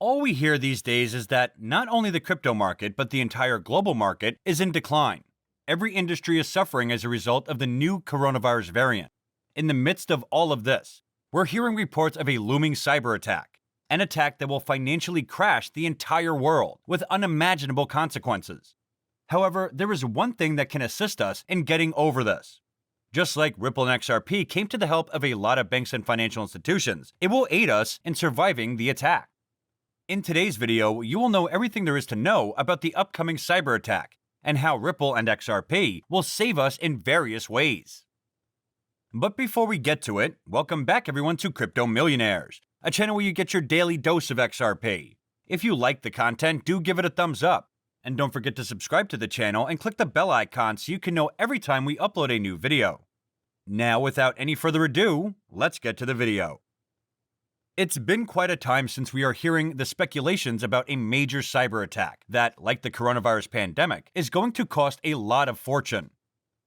All we hear these days is that not only the crypto market, but the entire global market is in decline. Every industry is suffering as a result of the new coronavirus variant. In the midst of all of this, we're hearing reports of a looming cyber attack, an attack that will financially crash the entire world with unimaginable consequences. However, there is one thing that can assist us in getting over this. Just like Ripple and XRP came to the help of a lot of banks and financial institutions, it will aid us in surviving the attack. In today's video, you will know everything there is to know about the upcoming cyber attack and how Ripple and XRP will save us in various ways. But before we get to it, welcome back everyone to Crypto Millionaires, a channel where you get your daily dose of XRP. If you like the content, do give it a thumbs up. And don't forget to subscribe to the channel and click the bell icon so you can know every time we upload a new video. Now, without any further ado, let's get to the video. It's been quite a time since we are hearing the speculations about a major cyber attack that, like the coronavirus pandemic, is going to cost a lot of fortune.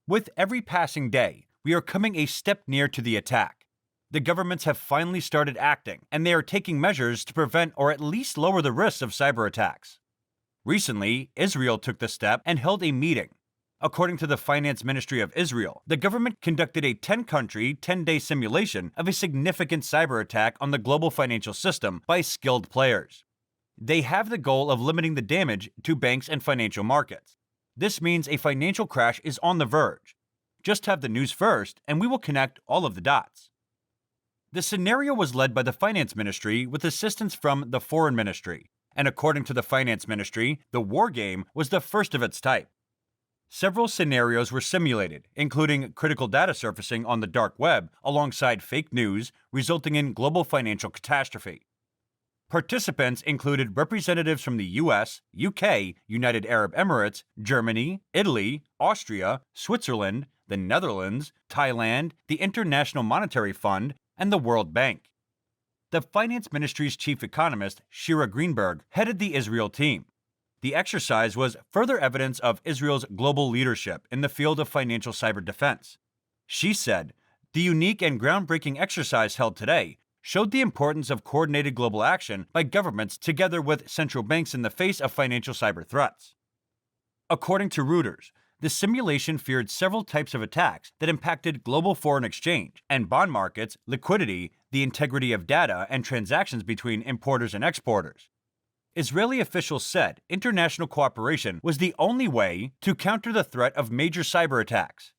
With every passing day, we are coming a step near to the attack. The governments have finally started acting, and they are taking measures to prevent or at least lower the risks of cyber attacks. Recently, Israel took the step and held a meeting. According to the Finance Ministry of Israel, the government conducted a 10-country, 10-day simulation of a significant cyber attack on the global financial system by skilled players. They have the goal of limiting the damage to banks and financial markets. This means a financial crash is on the verge. Just have the news first, and we will connect all of the dots. The scenario was led by the Finance Ministry with assistance from the Foreign Ministry, and according to the Finance Ministry, the war game was the first of its type. Several scenarios were simulated, including critical data surfacing on the dark web alongside fake news, resulting in global financial catastrophe. Participants included representatives from the US, UK, United Arab Emirates, Germany, Italy, Austria, Switzerland, the Netherlands, Thailand, the International Monetary Fund, and the World Bank. The Finance Ministry's chief economist, Shira Greenberg, headed the Israel team. The exercise was further evidence of Israel's global leadership in the field of financial cyber defense. She said, "The unique and groundbreaking exercise held today showed the importance of coordinated global action by governments together with central banks in the face of financial cyber threats." According to Reuters, the simulation feared several types of attacks that impacted global foreign exchange and bond markets, liquidity, the integrity of data, and transactions between importers and exporters. Israeli officials said international cooperation was the only way to counter the threat of major cyber attacks.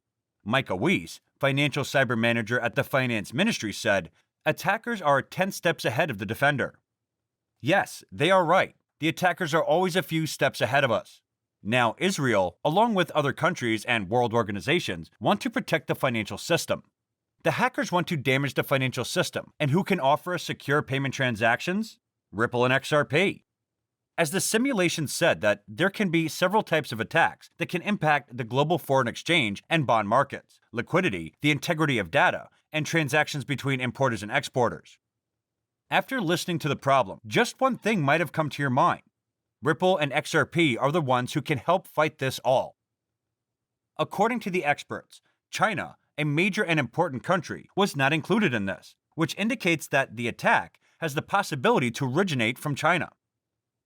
Micah Weiss, financial cyber manager at the Finance Ministry, said, "Attackers are 10 steps ahead of the defender." Yes, they are right. The attackers are always a few steps ahead of us. Now, Israel, along with other countries and world organizations, want to protect the financial system. The hackers want to damage the financial system, and who can offer us secure payment transactions? Ripple and XRP. As the simulation said that there can be several types of attacks that can impact the global foreign exchange and bond markets, liquidity, the integrity of data, and transactions between importers and exporters. After listening to the problem, just one thing might have come to your mind. Ripple and XRP are the ones who can help fight this all. According to the experts, China, a major and important country, was not included in this, which indicates that the attack has the possibility to originate from China.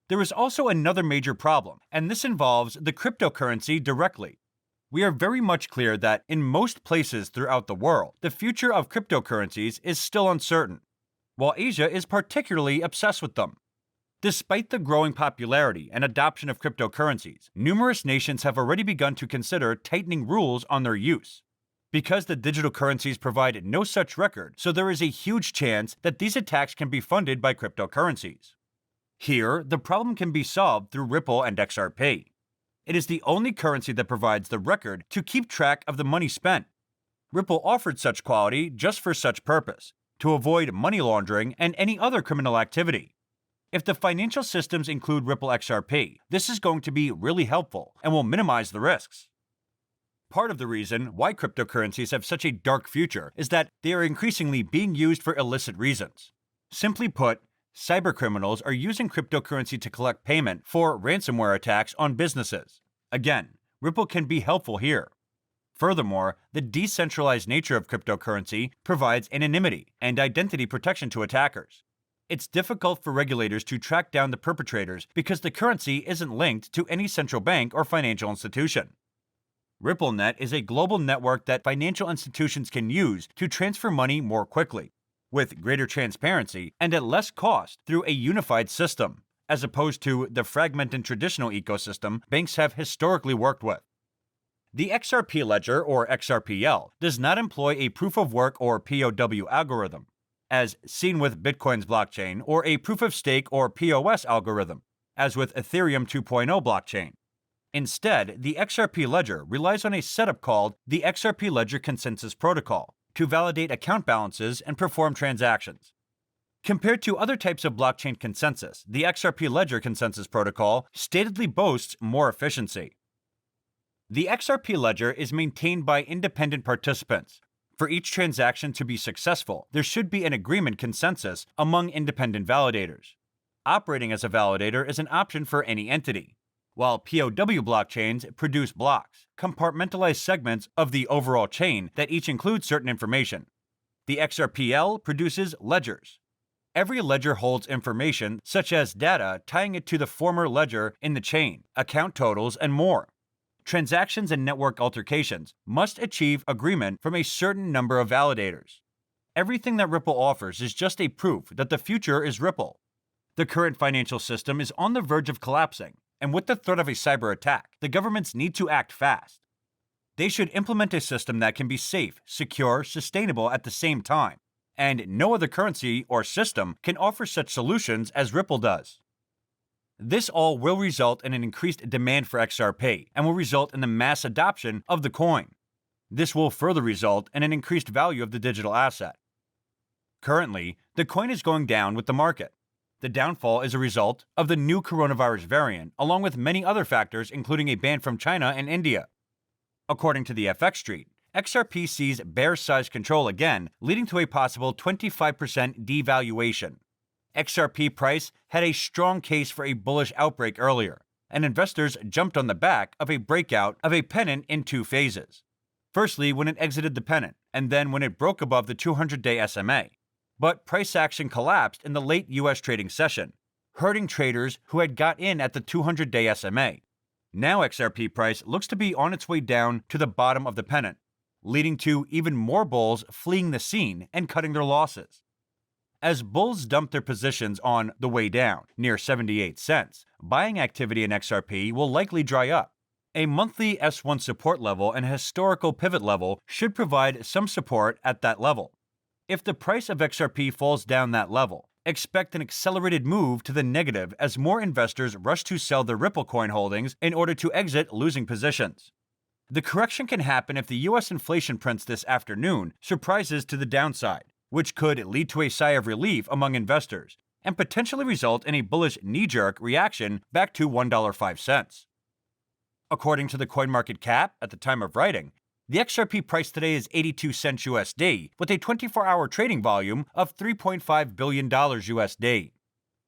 There is also another major problem, and this involves the cryptocurrency directly. We are very much clear that in most places throughout the world, the future of cryptocurrencies is still uncertain, while Asia is particularly obsessed with them. Despite the growing popularity and adoption of cryptocurrencies, numerous nations have already begun to consider tightening rules on their use. Because the digital currencies provide no such record, so there is a huge chance that these attacks can be funded by cryptocurrencies. Here, the problem can be solved through Ripple and XRP. It is the only currency that provides the record to keep track of the money spent. Ripple offered such quality just for such purpose, to avoid money laundering and any other criminal activity. If the financial systems include Ripple XRP, this is going to be really helpful and will minimize the risks. Part of the reason why cryptocurrencies have such a dark future is that they are increasingly being used for illicit reasons. Simply put, cybercriminals are using cryptocurrency to collect payment for ransomware attacks on businesses. Again, Ripple can be helpful here. Furthermore, the decentralized nature of cryptocurrency provides anonymity and identity protection to attackers. It's difficult for regulators to track down the perpetrators because the currency isn't linked to any central bank or financial institution. RippleNet is a global network that financial institutions can use to transfer money more quickly, with greater transparency and at less cost through a unified system, as opposed to the fragmented traditional ecosystem banks have historically worked with. The XRP ledger, or XRPL, does not employ a proof-of-work or POW algorithm, as seen with Bitcoin's blockchain, or a proof-of-stake or POS algorithm, as with Ethereum 2.0 blockchain. Instead, the XRP ledger relies on a setup called the XRP Ledger Consensus Protocol to validate account balances and perform transactions. Compared to other types of blockchain consensus, the XRP Ledger Consensus Protocol statedly boasts more efficiency. The XRP ledger is maintained by independent participants. For each transaction to be successful, there should be an agreement consensus among independent validators. Operating as a validator is an option for any entity, while POW blockchains produce blocks, compartmentalized segments of the overall chain that each include certain information. The XRPL produces ledgers. Every ledger holds information such as data tying it to the former ledger in the chain, account totals, and more. Transactions and network altercations must achieve agreement from a certain number of validators. Everything that Ripple offers is just a proof that the future is Ripple. The current financial system is on the verge of collapsing, and with the threat of a cyber attack, the governments need to act fast. They should implement a system that can be safe, secure, sustainable at the same time, and no other currency or system can offer such solutions as Ripple does. This all will result in an increased demand for XRP and will result in the mass adoption of the coin. This will further result in an increased value of the digital asset. Currently, the coin is going down with the market. The downfall is a result of the new coronavirus variant, along with many other factors, including a ban from China and India. According to the FX Street, XRP sees bear size control again, leading to a possible 25% devaluation. XRP Price had a strong case for a bullish outbreak earlier, and investors jumped on the back of a breakout of a pennant in two phases. Firstly, when it exited the pennant, and then when it broke above the 200-day SMA. But price action collapsed in the late U.S. trading session, hurting traders who had got in at the 200-day SMA. Now XRP Price looks to be on its way down to the bottom of the pennant, leading to even more bulls fleeing the scene and cutting their losses. As bulls dump their positions on the way down, near 78 cents, buying activity in XRP will likely dry up. A monthly S1 support level and a historical pivot level should provide some support at that level. If the price of XRP falls down that level, expect an accelerated move to the negative as more investors rush to sell their Ripple coin holdings in order to exit losing positions. The correction can happen if the US inflation prints this afternoon surprises to the downside, which could lead to a sigh of relief among investors and potentially result in a bullish knee-jerk reaction back to $1.05. According to the CoinMarketCap at the time of writing, the XRP price today is 82 cents USD with a 24-hour trading volume of $3.5 billion USD.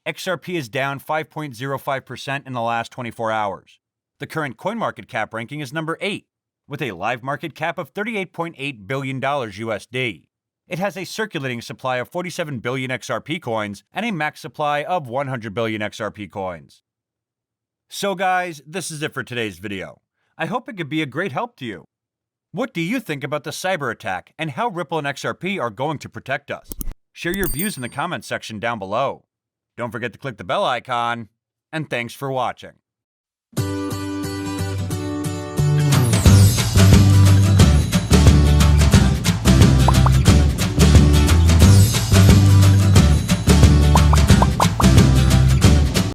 XRP is down 5.05% in the last 24 hours. The current CoinMarketCap ranking is number 8, with a live market cap of $38.8 billion USD. It has a circulating supply of 47 billion XRP coins and a max supply of 100 billion XRP coins. So guys, this is it for today's video. I hope it could be a great help to you. What do you think about the cyber attack and how Ripple and XRP are going to protect us? Share your views in the comments section down below. Don't forget to click the bell icon, and thanks for watching.